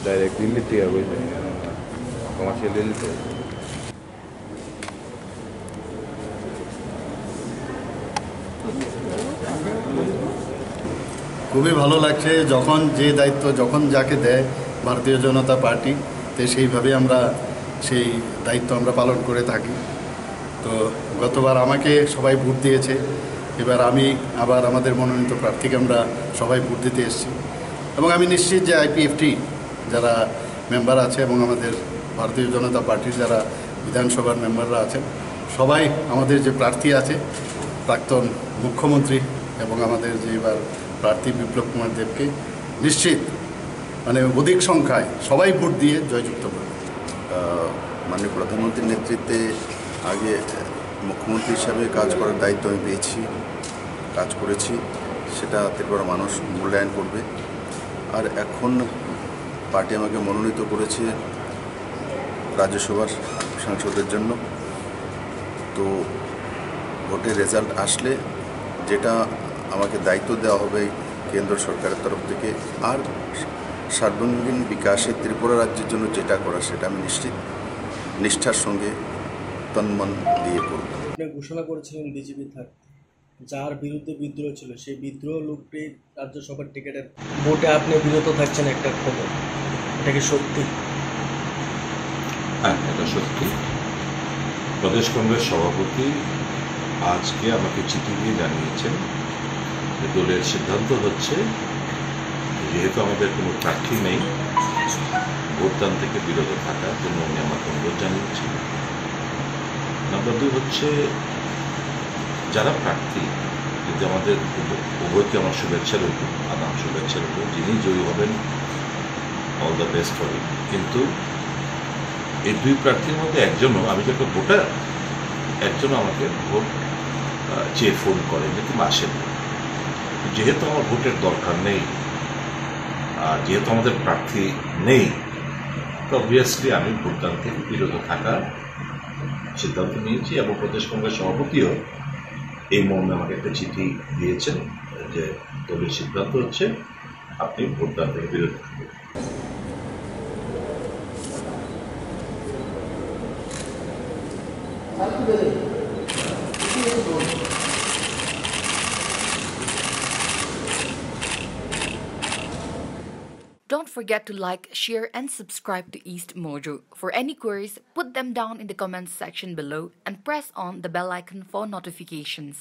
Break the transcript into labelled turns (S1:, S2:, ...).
S1: Direct दिल्लीতে আর ওই commercial দিল্লীতে।
S2: খুবই ভালো লাগছে যখন যে দায়িত্ব যখন যাকে দেয় ভারতীয় জনতা পার্টি, তো সেইভাবে আমরা সেই দায়িত্ব আমরা পালন করে থাকি। তো গতবার আমাকে সবাই ভোট দিয়েছে, এবার আমি আবার আমাদের মনোনীত প্রার্থীকে আমরা সবাই ভোট দিতে এসেছি এবং আমি নিশ্চিত যে আইপিএফটি যারা মেম্বার আছে এবং আমাদের ভারতীয় জনতা পার্টির যারা বিধানসভার মেম্বাররা আছেন সবাই আমাদের যে প্রার্থী আছে প্রাক্তন মুখ্যমন্ত্রী এবং আমাদের যে এবার প্রার্থী বিপ্লব কুমার দেবকে নিশ্চিত অধিক সংখ্যায় সবাই ভোট দিয়ে জয়যুক্ত করবে।
S3: মাননীয় প্রধানমন্ত্রীর নেতৃত্বে আগে মুখ্যমন্ত্রী হিসাবে কাজ করার দায়িত্ব আমি পেয়েছি, কাজ করেছি, সেটা তারপর মানুষ মূল্যায়ন করবে। আর এখন পার্টি আমাকে মনোনীত করেছে রাজ্যসভার সাংসদের জন্য। তো ভোটের রেজাল্ট আসলে যেটা আমাকে দায়িত্ব দেওয়া হবে কেন্দ্র সরকারের তরফ থেকে আর সার্বজনীন বিকাশে ত্রিপুরা রাজ্যের জন্য যেটা করা সেটা আমি নিষ্ঠার সঙ্গে তন্মন দিয়ে করব।
S4: আপনি ঘোষণা করেছিলেন বিজেপি থাকতে, যার বিরুদ্ধে বিদ্রোহ ছিল সেই বিদ্রোহ লোকটি রাজ্যসভার টিকিটের ভোটে আপনি বিরত থাকছেন, একটা খবর, এটা কি সত্যি?
S5: হ্যাঁ, এটা সত্যি। প্রদেশ কংগ্রেস সভাপতি আজকে আমাকে চিঠি দিয়ে জানিয়েছেন যে দলের সিদ্ধান্ত হচ্ছে যেহেতু আমাদের কোনো প্রার্থী নেই, ভোটদান থেকে বিরত থাকার জন্য উনি আমাকে অনুরোধ জানিয়েছেন। নাম্বার 2 হচ্ছে যারা প্রার্থী, যদি আমাদের উভয়কে আমার শুভেচ্ছা রইল, আগাম শুভেচ্ছা রইল, যিনি জয়ী হবেন all the best for it. কিন্তু এই 2 প্রার্থীর মধ্যে একজনও, আমি যখন ভোটার, একজনও আমাকে ভোট চেয়ে ফোন করেন কিন্তু আসেন। যেহেতু আমার ভোটের দরকার নেই আর যেহেতু আমাদের প্রার্থী নেই, তো অবভিয়াসলি আমি ভোটদান থেকে বিরত থাকার সিদ্ধান্ত নিয়েছি এবং প্রদেশ কংগ্রেস সভাপতিও এই মর্মে আমাকে একটা চিঠি দিয়েছেন যে দলের সিদ্ধান্ত হচ্ছে আপনি ভোটদান থেকে বিরত থাকবেন।
S6: Don't forget to like, share and subscribe to East Mojo. For any queries, put them down in the comments section below and press on the bell icon for notifications.